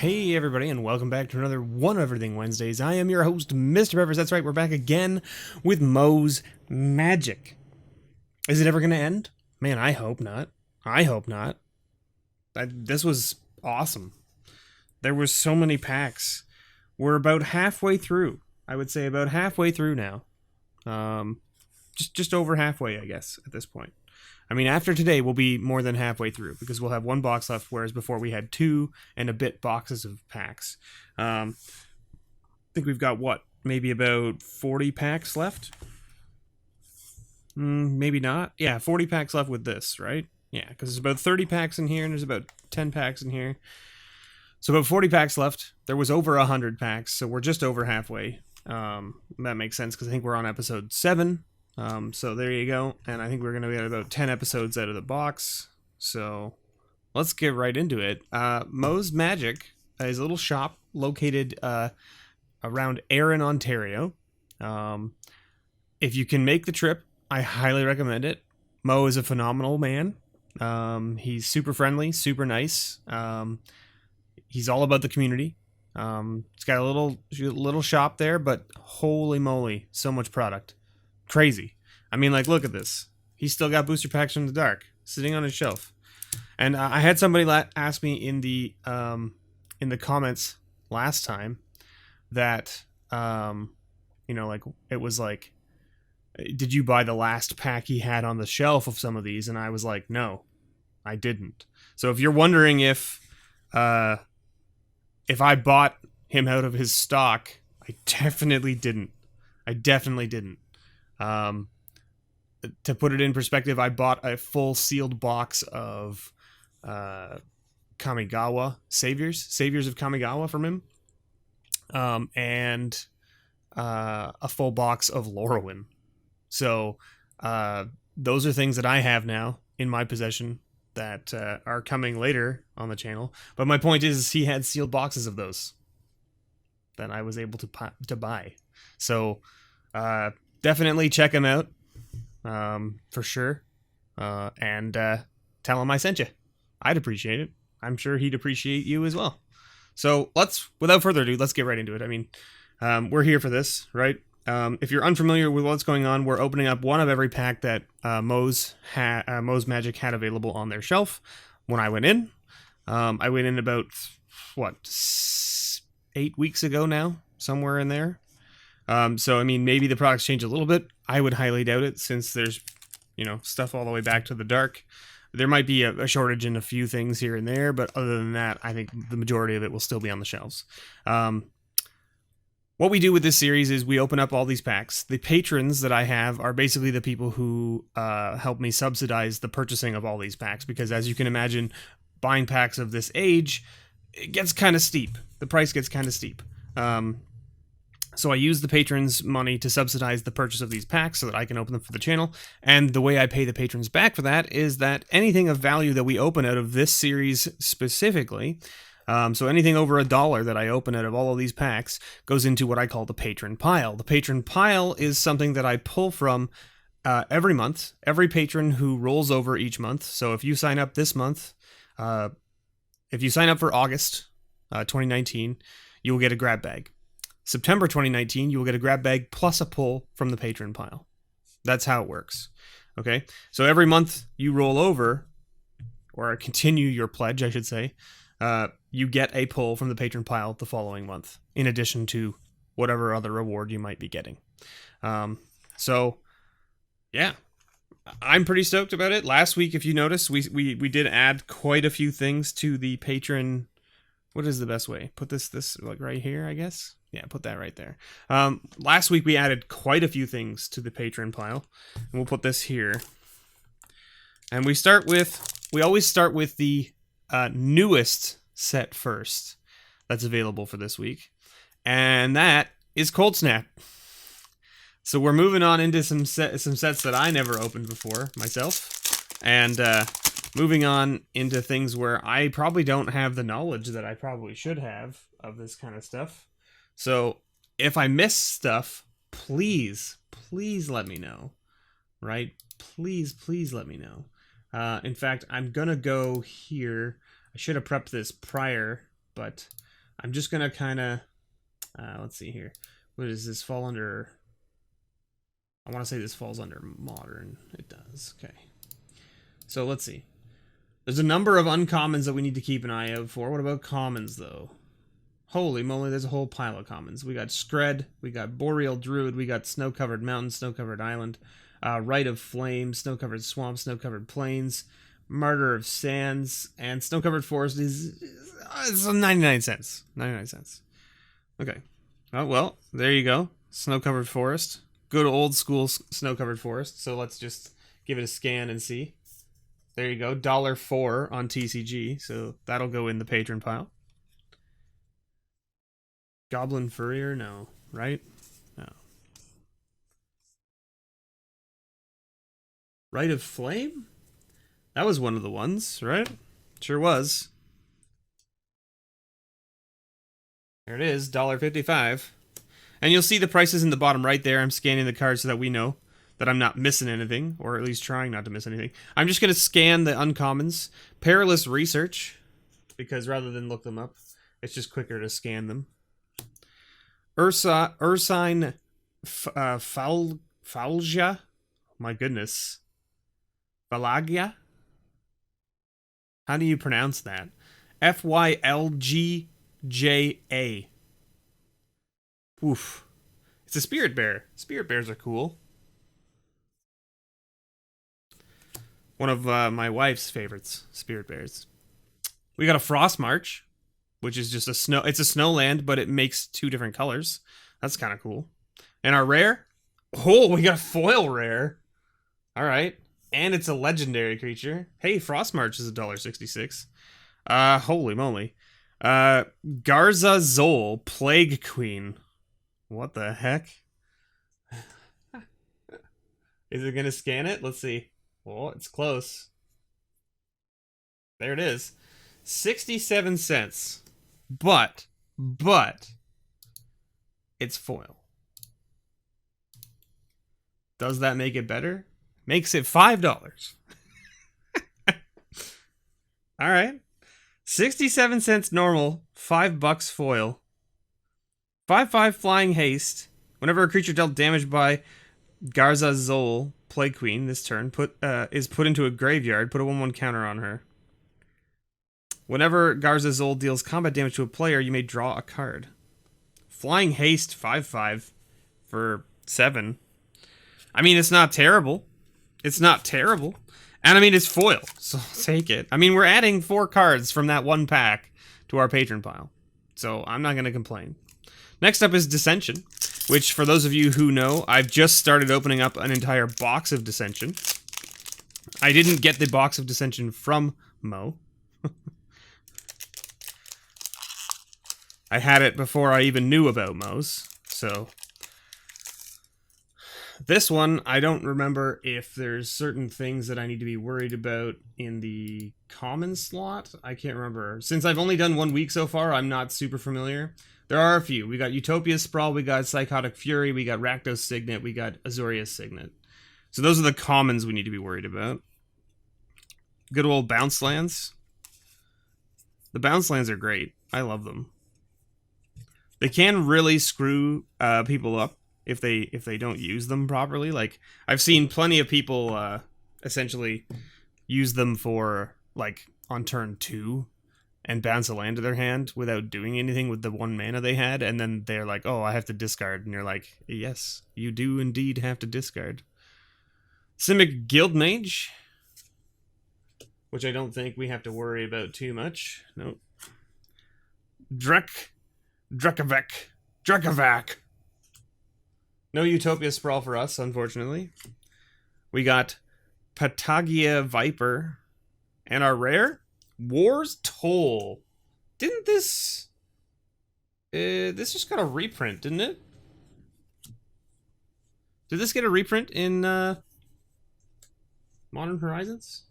Hey everybody, and welcome back to another One Everything Wednesdays. I am your host, MrBevers. That's right, we're back again with MOZ Magic. Is it ever going to end? Man, I hope not. I hope not. This was awesome. There were so many packs. We're about halfway through. I would say about halfway through now. Just over halfway, I guess, at this point. I mean, after today, we'll be more than halfway through because we'll have one box left, whereas before we had 2 and a bit boxes of packs. I think we've got, what, maybe about 40 packs left? Maybe not. Yeah, 40 packs left with this, right? Yeah, because there's about 30 packs in here, and there's about 10 packs in here. So about 40 packs left. There was over 100 packs, so we're just over halfway. That makes sense because I think we're on episode 7. So there you go, and I think we're going to be at about 10 episodes out of the box, so let's get right into it. MOZ Magic is a little shop located around Erin, Ontario. If you can make the trip, I highly recommend it. Mo is a phenomenal man. He's super friendly, super nice. He's all about the community. He's got a little shop there, but holy moly, so much product. Crazy. I mean, like, look at this. He's still got booster packs from the dark sitting on his shelf. And I had somebody ask me in the comments last time that you know, like, it was like, did you buy the last pack he had on the shelf of some of these? And I was like, no, I didn't. So if you're wondering if I bought him out of his stock, I definitely didn't. To put it in perspective, I bought a full sealed box of Kamigawa Saviors of Kamigawa from him, and a full box of Lorwyn. So those are things that I have now in my possession that are coming later on the channel. But my point is, he had sealed boxes of those that I was able to buy. So definitely check him out, for sure, and tell him I sent you. I'd appreciate it. I'm sure he'd appreciate you as well. So without further ado, let's get right into it. I mean, we're here for this, right? If you're unfamiliar with what's going on, we're opening up one of every pack that MOZ Magic had available on their shelf. When I went in, about, what, 8 weeks ago now, somewhere in there. So, I mean, maybe the products change a little bit. I would highly doubt it, since there's, you know, stuff all the way back to the dark. There might be a shortage in a few things here and there, but other than that, I think the majority of it will still be on the shelves. What we do with this series is we open up all these packs. The patrons that I have are basically the people who help me subsidize the purchasing of all these packs, because as you can imagine, buying packs of this age, it gets kind of steep. The price gets kind of steep. So I use the patrons' money to subsidize the purchase of these packs so that I can open them for the channel. And the way I pay the patrons back for that is that anything of value that we open out of this series specifically, so anything over $1 that I open out of all of these packs, goes into what I call the patron pile. The patron pile is something that I pull from every month, every patron who rolls over each month. So if you sign up this month, if you sign up for August 2019, you will get a grab bag. September 2019, you will get a grab bag plus a pull from the patron pile. That's how it works. Okay? So every month you roll over, or continue your pledge, I should say, you get a pull from the patron pile the following month, in addition to whatever other reward you might be getting. So, yeah. I'm pretty stoked about it. Last week, if you notice, we did add quite a few things to the patron. What is the best way? Put this like right here, I guess? Yeah, put that right there. Last week we added quite a few things to the patron pile. And we'll put this here. And we always start with the newest set first that's available for this week. And that is Coldsnap. So we're moving on into some sets that I never opened before myself. And moving on into things where I probably don't have the knowledge that I probably should have of this kind of stuff. So if I miss stuff, please let me know, right? Please let me know. In fact, I'm going to go here. I should have prepped this prior, but I'm just gonna kind of let's see here. What does this fall under? I want to say this falls under modern. It does. Okay. So let's see. There's a number of uncommons that we need to keep an eye out for. What about commons though? Holy moly, there's a whole pile of commons. We got Skred, we got Boreal Druid, we got Snow-Covered Mountain, Snow-Covered Island, Rite of Flame, Snow-Covered Swamp, Snow-Covered Plains, Martyr of Sands, and Snow-Covered Forest is it's 99 cents. 99 cents. Okay. Oh, well, there you go. Snow-Covered Forest. Good old school Snow-Covered Forest. So let's just give it a scan and see. There you go. $4 on TCG. So that'll go in the patron pile. Goblin Furrier? No. Right? No. Rite of Flame? That was one of the ones, right? Sure was. There it is, $1.55. And you'll see the prices in the bottom right there. I'm scanning the cards so that we know that I'm not missing anything, or at least trying not to miss anything. I'm just going to scan the uncommons. Perilous Research, because rather than look them up, it's just quicker to scan them. Ursine Falja. My goodness. Falagia? How do you pronounce that? Fylgja. Oof. It's a Spirit Bear. Spirit Bears are cool. One of my wife's favorites, Spirit Bears. We got a Frost March, which is just a snow. It's a snowland, but it makes 2 different colors. That's kind of cool. And our rare? Oh, we got a foil rare. All right. And it's a legendary creature. Hey, Frost March is $1.66. Holy moly. Garza Zol, Plague Queen. What the heck? Is it going to scan it? Let's see. Oh, it's close. There it is. 67 cents. But, it's foil. Does that make it better? Makes it $5. All right. 67 cents normal, $5 foil. 5/5 flying haste. Whenever a creature dealt damage by Garza Zol, Plague Queen, this turn, is put into a graveyard, put a 1/1 counter on her. Whenever Garza Zol deals combat damage to a player, you may draw a card. Flying haste 5/5 for 7. I mean, it's not terrible. It's not terrible. And I mean, it's foil, so I'll take it. I mean, we're adding 4 cards from that one pack to our patron pile. So I'm not going to complain. Next up is Dissension, which for those of you who know, I've just started opening up an entire box of Dissension. I didn't get the box of Dissension from Mo. I had it before I even knew about MOZ, so... This one, I don't remember if there's certain things that I need to be worried about in the common slot. I can't remember. Since I've only done 1 week so far, I'm not super familiar. There are a few. We got Utopia Sprawl, we got Psychotic Fury, we got Rakdos Signet, we got Azorius Signet. So those are the commons we need to be worried about. Good old bounce lands. The bounce lands are great. I love them. They can really screw people up if they don't use them properly. Like, I've seen plenty of people essentially use them for, like, on turn 2 and bounce a land to their hand without doing anything with the 1 mana they had, and then they're like, oh, I have to discard, and you're like, yes, you do indeed have to discard. Simic Guildmage, which I don't think we have to worry about too much. Nope. Drekavac. No Utopia Sprawl for us, unfortunately. We got Patagia Viper. And our rare? War's Toll. Didn't this... this just got a reprint, didn't it? Did this get a reprint in Modern Horizons?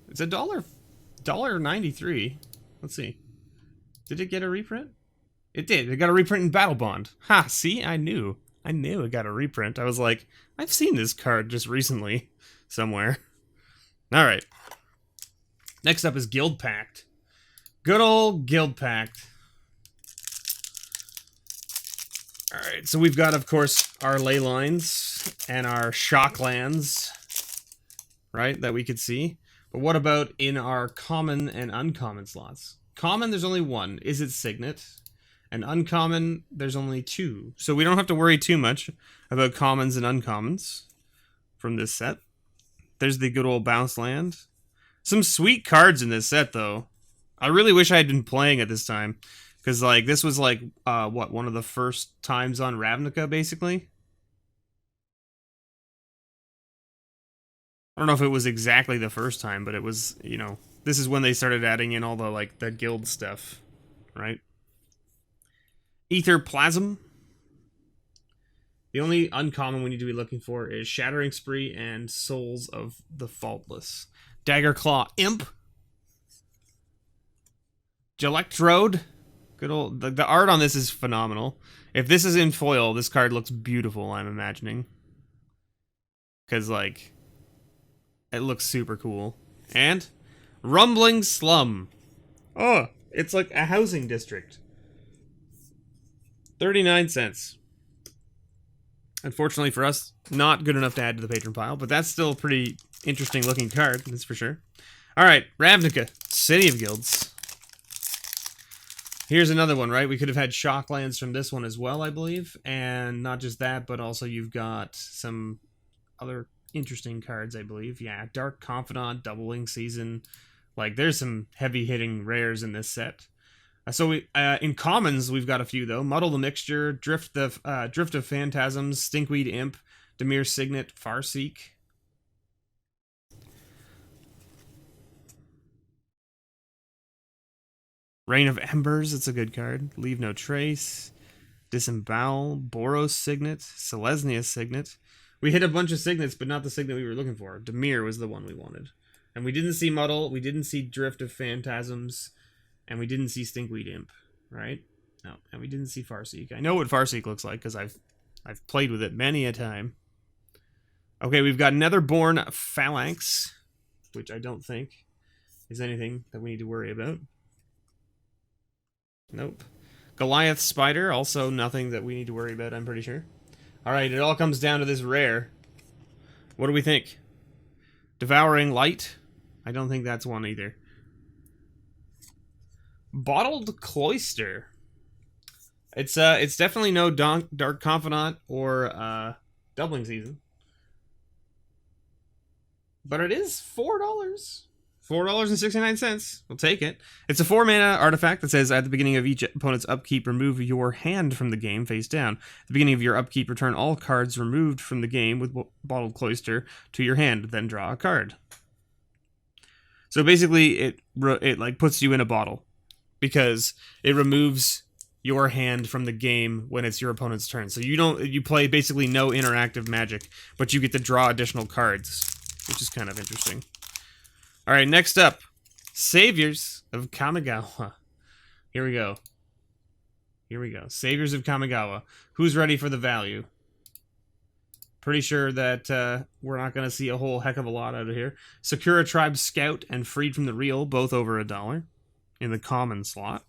It's $1.93. Let's see. Did it get a reprint? It did. It got a reprint in Battle Bond. Ha, see? I knew it got a reprint. I was like, I've seen this card just recently somewhere. All right. Next up is Guildpact. Good old Guildpact. Alright, so we've got, of course, our ley lines and our shock lands, right, that we could see. But what about in our common and uncommon slots? Common, there's only one. Is it Signet? And uncommon, there's only two. So we don't have to worry too much about commons and uncommons from this set. There's the good old bounce land. Some sweet cards in this set, though. I really wish I had been playing at this time. Because, like, this was, like, what, one of the first times on Ravnica, basically? I don't know if it was exactly the first time, but it was, you know, this is when they started adding in all the, like, the guild stuff, right? Ether Plasm. The only uncommon we need to be looking for is Shattering Spree and Souls of the Faultless. Dagger Claw Imp. Gelectrode. Good old... The art on this is phenomenal. If this is in foil, this card looks beautiful, I'm imagining. Because, like, it looks super cool. And Rumbling Slum. Oh, it's like a housing district. 39 cents. Unfortunately for us, not good enough to add to the patron pile, but that's still a pretty interesting looking card, that's for sure. Alright, Ravnica, City of Guilds. Here's another one, right? We could have had shock lands from this one as well, I believe. And not just that, but also you've got some other interesting cards, I believe. Yeah, Dark Confidant, Doubling Season. Like, there's some heavy-hitting rares in this set. So we, in commons, we've got a few, though. Muddle the Mixture, Drift of Phantasms, Stinkweed Imp, Dimir Signet, Farseek. Rain of Embers, it's a good card. Leave No Trace. Disembowel, Boros Signet, Selesnya Signet. We hit a bunch of Signets, but not the Signet we were looking for. Dimir was the one we wanted. And we didn't see Muddle, we didn't see Drift of Phantasms, and we didn't see Stinkweed Imp, right? No, and we didn't see Farseek. I know what Farseek looks like, because I've played with it many a time. Okay, we've got Netherborn Phalanx, which I don't think is anything that we need to worry about. Nope. Goliath Spider, also nothing that we need to worry about, I'm pretty sure. Alright, it all comes down to this rare. What do we think? Devouring Light? I don't think that's one either. Bottled Cloister. It's definitely no Dark Confidant or Doubling Season. But it is $4. $4.69. We'll take it. It's a 4-mana artifact that says at the beginning of each opponent's upkeep, remove your hand from the game face down. At the beginning of your upkeep, return all cards removed from the game with Bottled Cloister to your hand, then draw a card. So basically, it like puts you in a bottle because it removes your hand from the game when it's your opponent's turn. So you play basically no interactive magic, but you get to draw additional cards, which is kind of interesting. All right, next up, Saviors of Kamigawa. Here we go. Saviors of Kamigawa. Who's ready for the value? Pretty sure that we're not going to see a whole heck of a lot out of here. Sakura Tribe Scout and Freed from the Real, both over $1 in the common slot.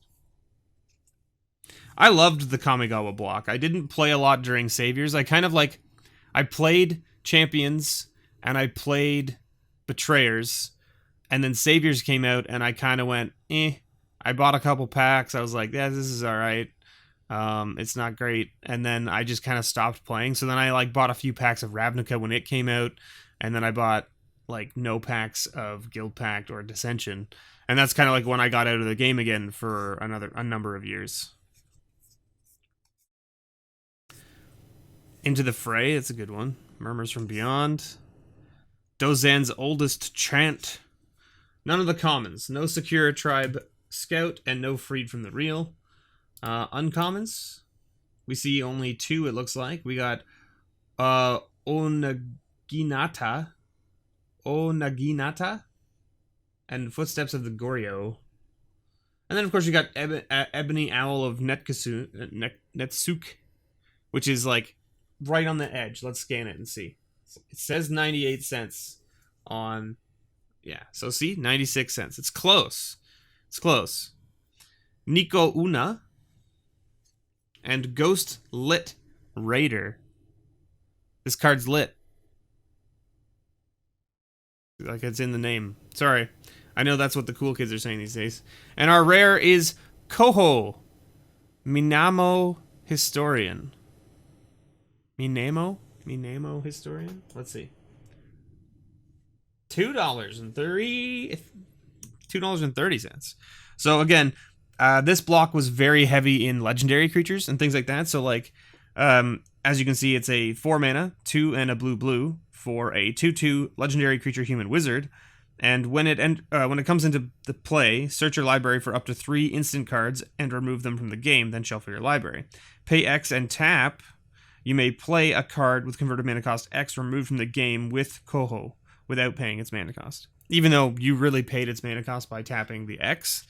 I loved the Kamigawa block. I didn't play a lot during Saviors. I played Champions and I played Betrayers. And then Saviors came out, and I kind of went, eh. I bought a couple packs. I was like, yeah, this is all right. It's not great. And then I just kind of stopped playing. So then I bought a few packs of Ravnica when it came out, and then I bought no packs of Guildpact or Dissension. And that's kind of like when I got out of the game again for a number of years. Into the Fray, that's a good one. Murmurs from Beyond. Dozan's Oldest Chant. None of the commons. No Sakura Tribe Scout and no Freed from the Real. Uncommons. We see only 2, it looks like. We got Onaginata. And Footsteps of the Goryo. And then, of course, you got Ebony Owl of Netsuk, which is, right on the edge. Let's scan it and see. It says 98 cents on Yeah, so see, 96 cents. It's close. It's close. Nico Una and Ghost Lit Raider. This card's lit. Like it's in the name. Sorry. I know that's what the cool kids are saying these days. And our rare is Koho. Minamo Historian. Minamo Historian? Let's see. $2.30. So again, this block was very heavy in legendary creatures and things like that. So like, as you can see, it's a 4 mana, 2 and a blue for a 2/2 legendary creature human wizard. And when it comes into the play, search your library for up to 3 instant cards and remove them from the game, then shuffle your library. Pay X and tap. You may play a card with converted mana cost X removed from the game with Koho without paying its mana cost. Even though you really paid its mana cost by tapping the X.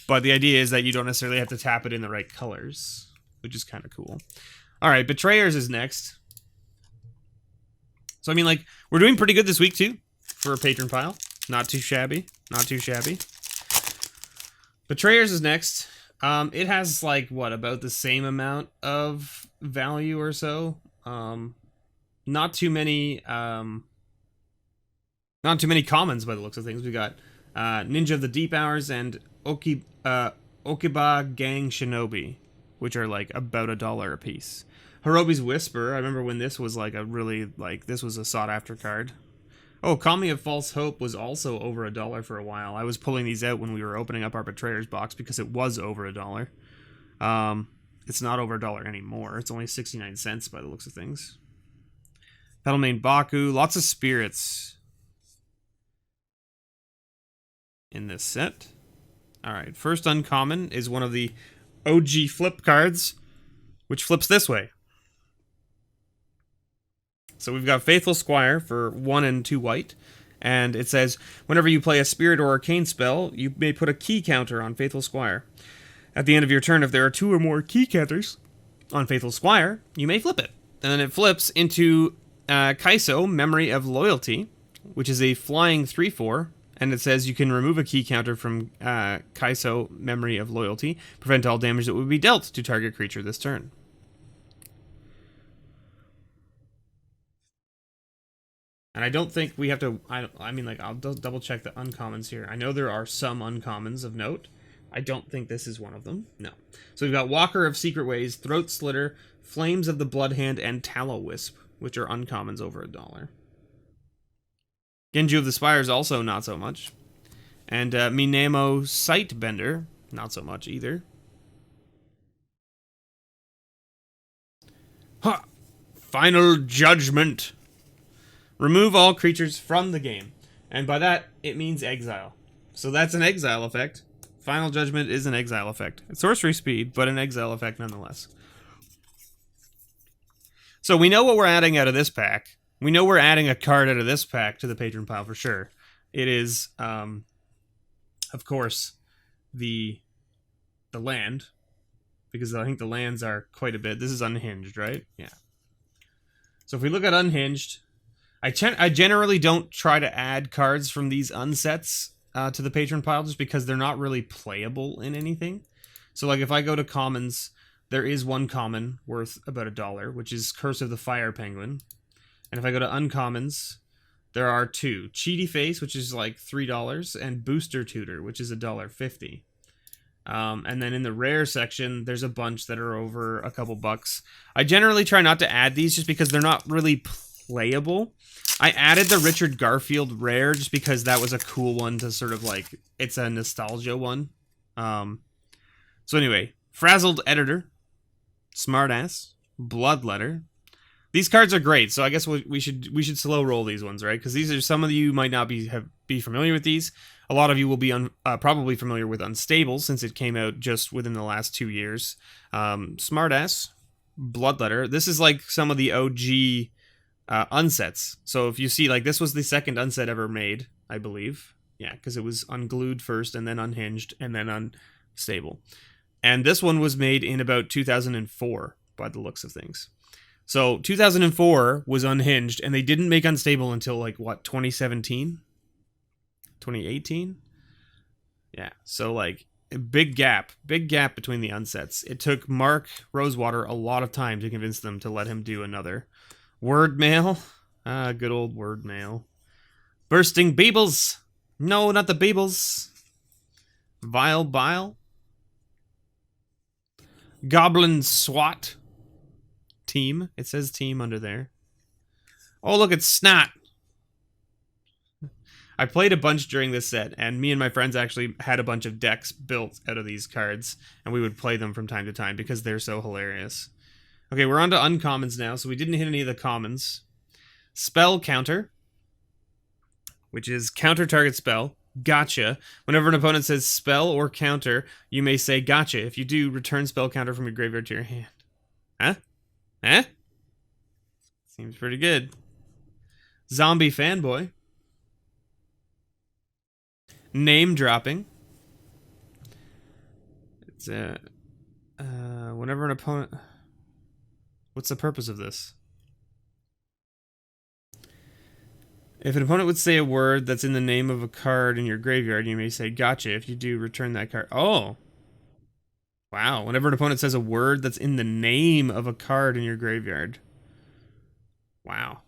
But the idea is that you don't necessarily have to tap it in the right colors, which is kind of cool. Alright, Betrayers is next. So, I mean, like, we're doing pretty good this week, too, for a patron pile. Not too shabby. Not too shabby. Betrayers is next. It has, like, what, about the same amount of value or so. Not too many commons by the looks of things. We got Ninja of the Deep Hours and Okiba Gang Shinobi, which are, like, about $1 a piece. Hirobi's Whisper, I remember when this was, like, this was a sought-after card. Oh, Kami of False Hope was also over $1 for a while. I was pulling these out when we were opening up our Betrayers box because it was over $1. It's not over $1 anymore. It's only 69 cents by the looks of things. Petalmane Baku, lots of spirits in this set. Alright, first uncommon is one of the OG flip cards, which flips this way. So we've got Faithful Squire for 1 and 2 white, and it says, whenever you play a spirit or arcane spell, you may put a key counter on Faithful Squire. At the end of your turn, if there are 2 or more key counters on Faithful Squire, you may flip it. And then it flips into Kaiso, Memory of Loyalty, which is a flying 3/4, and it says you can remove a key counter from Kaiso, Memory of Loyalty, prevent all damage that would be dealt to target creature this turn. And I don't think we have to, I mean, like, I'll double check the uncommons here. I know there are some uncommons of note. I don't think this is one of them. No. So we've got Walker of Secret Ways, Throat Slitter, Flames of the Bloodhand, and Tallow Wisp, which are uncommons over $1. Genju of the Spires also not so much. And Minamo Sightbender, not so much either. Ha! Final Judgment. Remove all creatures from the game. And by that, it means exile. So that's an exile effect. Final Judgment is an exile effect. It's sorcery speed, but an exile effect nonetheless. So we know what we're adding out of this pack. We know we're adding a card out of this pack to the patron pile for sure. It is, of course, the land. Because I think the lands are quite a bit. This is Unhinged, right? Yeah. So if we look at Unhinged, I generally don't try to add cards from these unsets to the patron pile just because they're not really playable in anything. So like if I go to commons, there is one common worth about $1, which is Curse of the Fire Penguin. And if I go to uncommons, there are 2. Cheaty Face, which is like $3, and Booster Tutor, which is $1.50. And then in the rare section, there's a bunch that are over a couple bucks. I generally try not to add these just because they're not really playable. I added the Richard Garfield rare just because that was a cool one to sort of like, it's a nostalgia one. So anyway, Frazzled Editor, Smartass, Bloodletter. These cards are great, so I guess we should slow roll these ones, right? Because these are, some of you might not be familiar with these. A lot of you will be probably familiar with Unstable since it came out just within the last 2 years. Smartass, Bloodletter. This is like some of the OG unsets. So if you see, like, this was the second unset ever made, I believe. Yeah, because it was unglued first and then unhinged and then unstable. And this one was made in about 2004 by the looks of things. So 2004 was unhinged and they didn't make unstable until like what, 2017? 2018. Yeah, so like a big gap between the unsets. It took Mark Rosewater a lot of time to convince them to let him do another. Word mail. Good old word mail. Bursting Beebles. No, not the Beebles. Vile Bile. Goblin SWAT. Team. It says team under there. Oh, look, it's Snot. I played a bunch during this set, and me and my friends actually had a bunch of decks built out of these cards, and we would play them from time to time because they're so hilarious. Okay, we're on to uncommons now, so we didn't hit any of the commons. Spell counter, which is counter target spell. Gotcha. Whenever an opponent says spell or counter, you may say gotcha. If you do, return spell counter from your graveyard to your hand. Huh? Huh? Seems pretty good. Zombie fanboy. Name dropping. It's whenever an opponent. What's the purpose of this? If an opponent would say a word that's in the name of a card in your graveyard, you may say gotcha. If you do, return that card. Oh. Wow. Whenever an opponent says a word that's in the name of a card in your graveyard. Wow.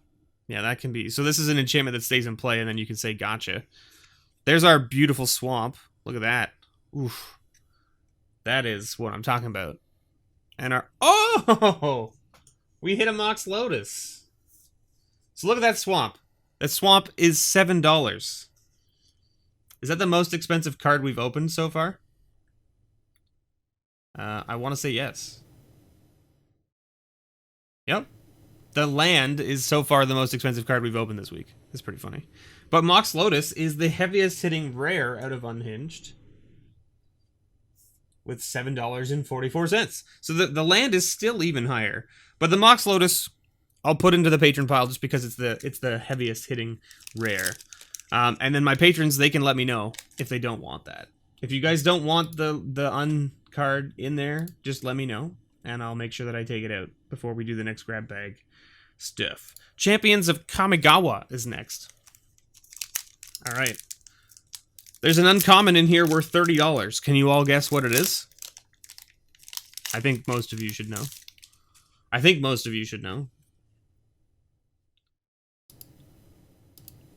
Yeah, that can be. So this is an enchantment that stays in play, and then you can say gotcha. There's our beautiful swamp. Look at that. Oof. That is what I'm talking about. And our... Oh! We hit a Mox Lotus. So look at that swamp. That swamp is $7. Is that the most expensive card we've opened so far? I want to say yes. Yep. The land is so far the most expensive card we've opened this week. That's pretty funny. But Mox Lotus is the heaviest hitting rare out of Unhinged. With $7.44. So the land is still even higher. But the Mox Lotus, I'll put into the patron pile just because it's the heaviest hitting rare. And then my patrons, they can let me know if they don't want that. If you guys don't want the un card in there, just let me know. And I'll make sure that I take it out before we do the next grab bag stuff. Champions of Kamigawa is next. Alright. There's an uncommon in here worth $30. Can you all guess what it is? I think most of you should know.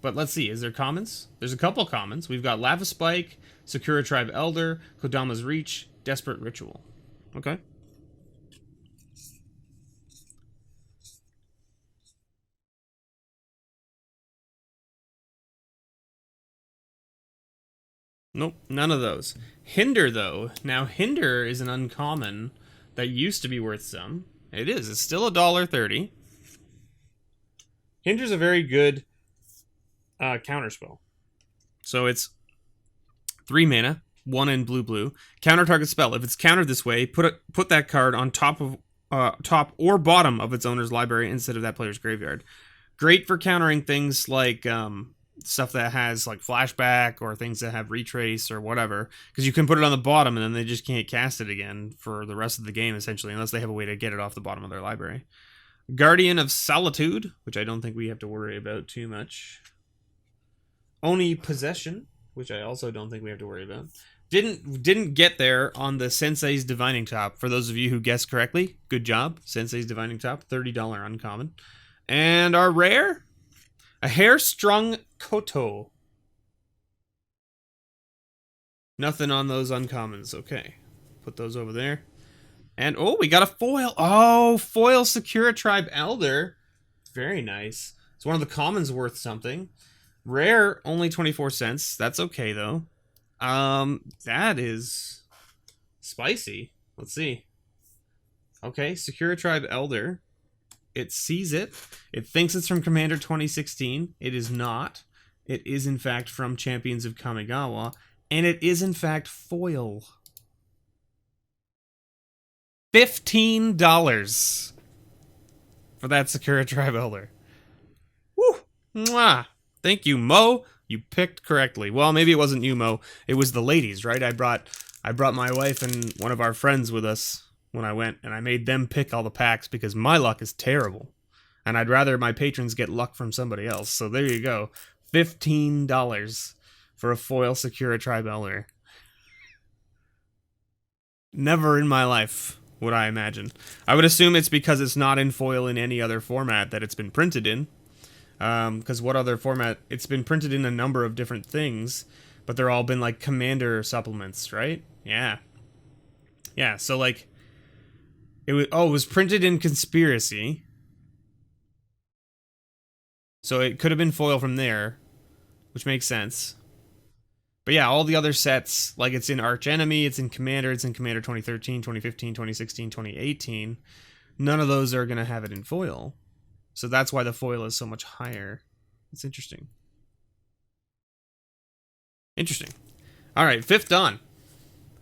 But let's see, is there commons? There's a couple commons. We've got Lava Spike, Sakura Tribe Elder, Kodama's Reach, Desperate Ritual. Okay. Nope, none of those. Hinder, though. Now, Hinder is an uncommon that used to be worth some. It is. It's still $1.30. Hinder's a very good counterspell. So it's 3 mana, 1 in blue. Counter target spell. If it's countered this way, put that card on top or bottom of its owner's library instead of that player's graveyard. Great for countering things like stuff that has like flashback or things that have retrace or whatever, because you can put it on the bottom and then they just can't cast it again for the rest of the game essentially, unless they have a way to get it off the bottom of their library. Guardian of Solitude, which I don't think we have to worry about too much. Oni Possession, which I also don't think we have to worry about. Didn't get there on the Sensei's Divining Top. For those of you who guessed correctly, good job. Sensei's Divining Top, $30 uncommon. And our rare, a Hair-Strung Koto. Nothing on those uncommons. Okay. Put those over there. And, oh, we got a foil. Oh, foil Sakura Tribe Elder. Very nice. It's one of the commons worth something. Rare, only 24 cents. That's okay, though. That is spicy. Let's see. Okay, Sakura Tribe Elder. It sees it. It thinks it's from Commander 2016. It is not. It is, in fact, from Champions of Kamigawa. And it is, in fact, foil. $15 for that Sakura Tribe Elder. Woo! Mwah! Thank you, Mo. You picked correctly. Well, maybe it wasn't you, Mo. It was the ladies, right? I brought my wife and one of our friends with us when I went, and I made them pick all the packs because my luck is terrible. And I'd rather my patrons get luck from somebody else. So there you go. $15 for a foil Sakura Tribeller. Never in my life would I imagine. I would assume it's because it's not in foil in any other format that it's been printed in. Because what other format? It's been printed in a number of different things, but they're all been like Commander supplements, right? Yeah. Yeah, so like, it was printed in Conspiracy. So it could have been foil from there, which makes sense. But yeah, all the other sets, like it's in Arch Enemy, it's in Commander 2013, 2015, 2016, 2018. None of those are going to have it in foil. So that's why the foil is so much higher. It's interesting. Interesting. All right, fifth dawn.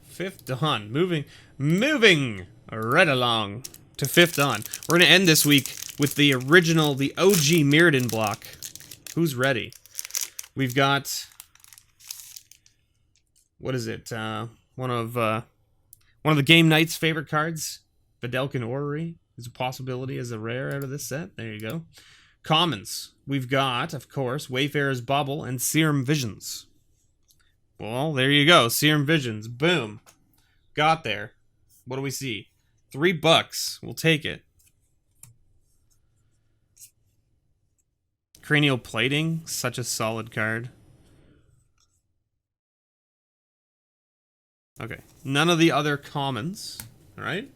Fifth dawn. Moving right along to fifth dawn. We're going to end this week with the original, the OG Mirrodin block. Who's ready? We've got... What is it? One of the Game Knight's favorite cards, Videlkin Orrery, is a possibility as a rare out of this set. There you go. Commons. We've got, of course, Wayfarer's Bauble and Serum Visions. Well, there you go. Serum Visions. Boom. Got there. What do we see? $3. We'll take it. Cranial Plating. Such a solid card. Okay, none of the other commons, right?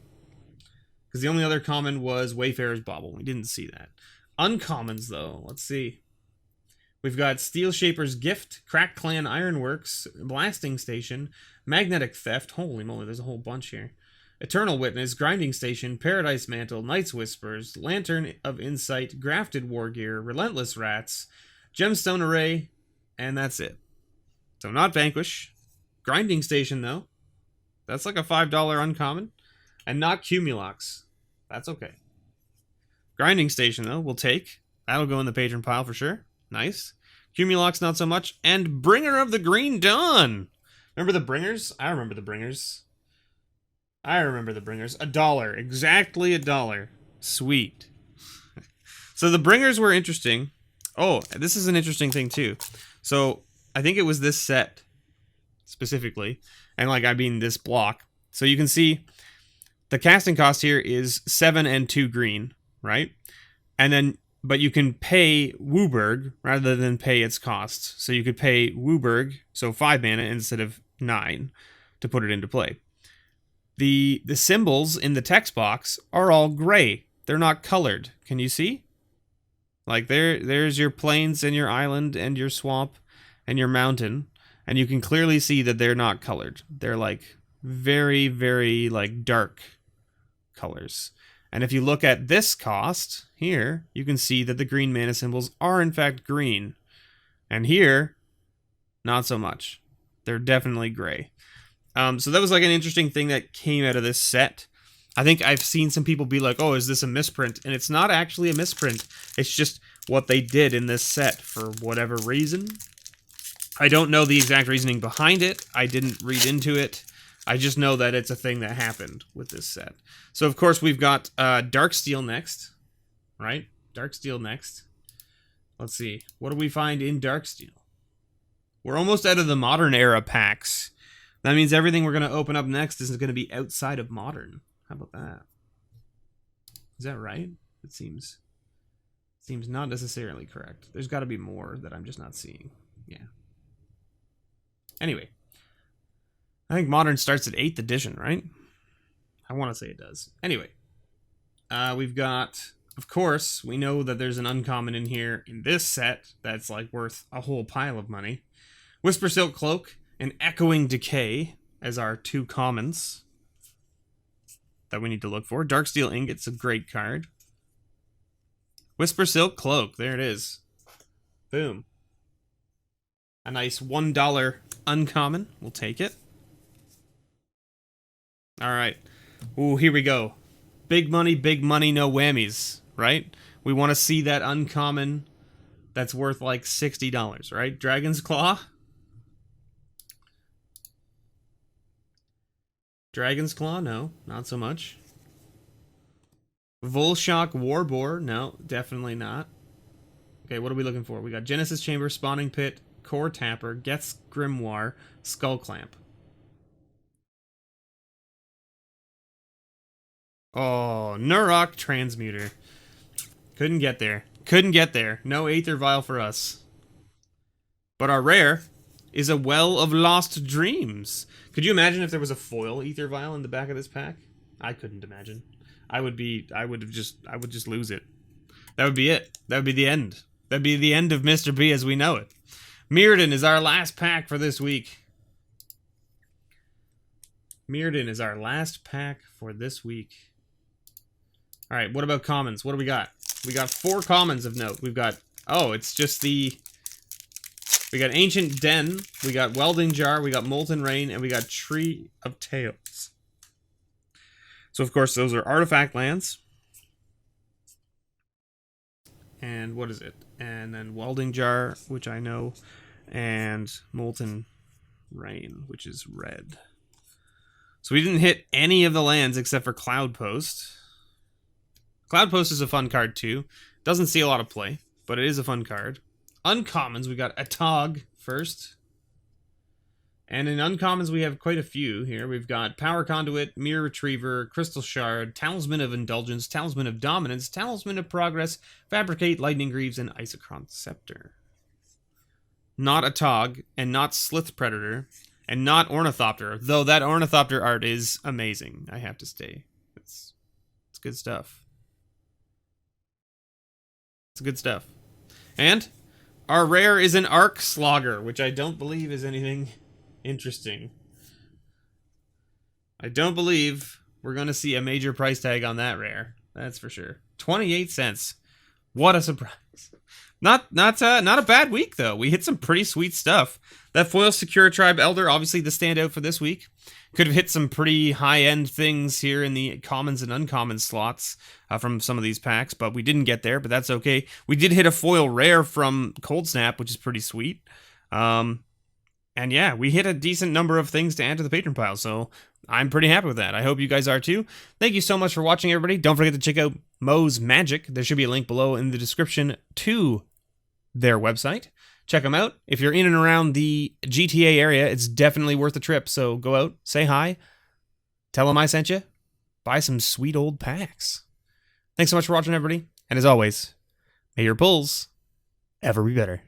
Because the only other common was Wayfarer's Bauble. We didn't see that. Uncommons, though. Let's see. We've got Steel Shaper's Gift, Crack Clan Ironworks, Blasting Station, Magnetic Theft. Holy moly, there's a whole bunch here. Eternal Witness, Grinding Station, Paradise Mantle, Night's Whispers, Lantern of Insight, Grafted War Gear, Relentless Rats, Gemstone Array, and that's it. So not Vanquish. Grinding Station, though. That's like a $5 uncommon. And not Cumulox. That's okay. Grinding Station, though, we'll take. That'll go in the Patron pile for sure. Nice. Cumulox, not so much. And Bringer of the Green Dawn. Remember the Bringers? I remember the Bringers. $1. Exactly $1. Sweet. So the Bringers were interesting. Oh, this is an interesting thing, too. So I think it was this set specifically, and like I mean this block. So you can see the casting cost here is 7 and 2 green, right? And then, but you can pay Wooburg rather than pay its cost. So you could pay Wooburg, so 5 mana instead of 9, to put it into play. The symbols in the text box are all gray. They're not colored. Can you see? Like there's your plains and your island and your swamp and your mountain. And you can clearly see that they're not colored. They're like very, very like dark colors. And if you look at this cost here, you can see that the green mana symbols are in fact green. And here, not so much. They're definitely gray. So that was like an interesting thing that came out of this set. I think I've seen some people be like, oh, is this a misprint? And it's not actually a misprint. It's just what they did in this set for whatever reason. I don't know the exact reasoning behind it. I didn't read into it. I just know that it's a thing that happened with this set. So, of course, we've got Darksteel next, right? Darksteel next. Let's see. What do we find in Darksteel? We're almost out of the Modern era packs. That means everything we're going to open up next is going to be outside of Modern. How about that? Is that right? It seems not necessarily correct. There's got to be more that I'm just not seeing. Yeah. Anyway, I think Modern starts at 8th edition, right? I want to say it does. Anyway, we've got, of course, we know that there's an uncommon in here in this set that's like worth a whole pile of money. Whisper Silk Cloak and Echoing Decay as our 2 commons that we need to look for. Darksteel Ingot's a great card. Whisper Silk Cloak, there it is. Boom. A nice $1 uncommon. We'll take it. Alright. Ooh, here we go. Big money, no whammies, right? We want to see that uncommon that's worth like $60, right? Dragon's Claw. Dragon's Claw, no, not so much. Volshock Warboar, no, definitely not. Okay, what are we looking for? We got Genesis Chamber, Spawning Pit, Core Tapper, Geth's Grimoire, Skull Clamp. Oh, Nurok Transmuter. Couldn't get there. Couldn't get there. No Aether Vial for us. But our rare is a Well of Lost Dreams. Could you imagine if there was a foil Aether Vial in the back of this pack? I couldn't imagine. I would just lose it. That would be it. That would be the end. That'd be the end of Mr. B as we know it. Mirrodin is our last pack for this week. Mirrodin is our last pack for this week. All right, what about commons? What do we got? We got 4 commons of note. We've got, oh, it's just the, we got Ancient Den, we got Welding Jar, we got Molten Rain, and we got Tree of Tales. So, of course, those are artifact lands. And what is it? And then Welding Jar, which I know, and Molten Rain, which is red. So we didn't hit any of the lands except for Cloud Post. Cloud Post is a fun card too. Doesn't see a lot of play, but it is a fun card. Uncommons, we got Atog first. And in uncommons, we have quite a few here. We've got Power Conduit, Mirror Retriever, Crystal Shard, Talisman of Indulgence, Talisman of Dominance, Talisman of Progress, Fabricate, Lightning Greaves, and Isochron Scepter. Not Atog, and not Slith Predator, and not Ornithopter, though that Ornithopter art is amazing, I have to say. It's good stuff. It's good stuff. And our rare is an Arc Slogger, which I don't believe is anything interesting. I don't believe we're going to see a major price tag on that rare. That's for sure. 28 cents. What a surprise. Not a bad week, though. We hit some pretty sweet stuff. That foil Secure Tribe Elder, obviously the standout for this week. Could have hit some pretty high-end things here in the commons and uncommon slots from some of these packs, but we didn't get there, but that's okay. We did hit a foil rare from Coldsnap, which is pretty sweet. And yeah, we hit a decent number of things to add to the patron pile, so I'm pretty happy with that. I hope you guys are too. Thank you so much for watching, everybody. Don't forget to check out MOZ Magic. There should be a link below in the description to their website. Check them out. If you're in and around the GTA area, it's definitely worth the trip. So go out, say hi, tell them I sent you, buy some sweet old packs. Thanks so much for watching, everybody. And as always, may your pulls ever be better.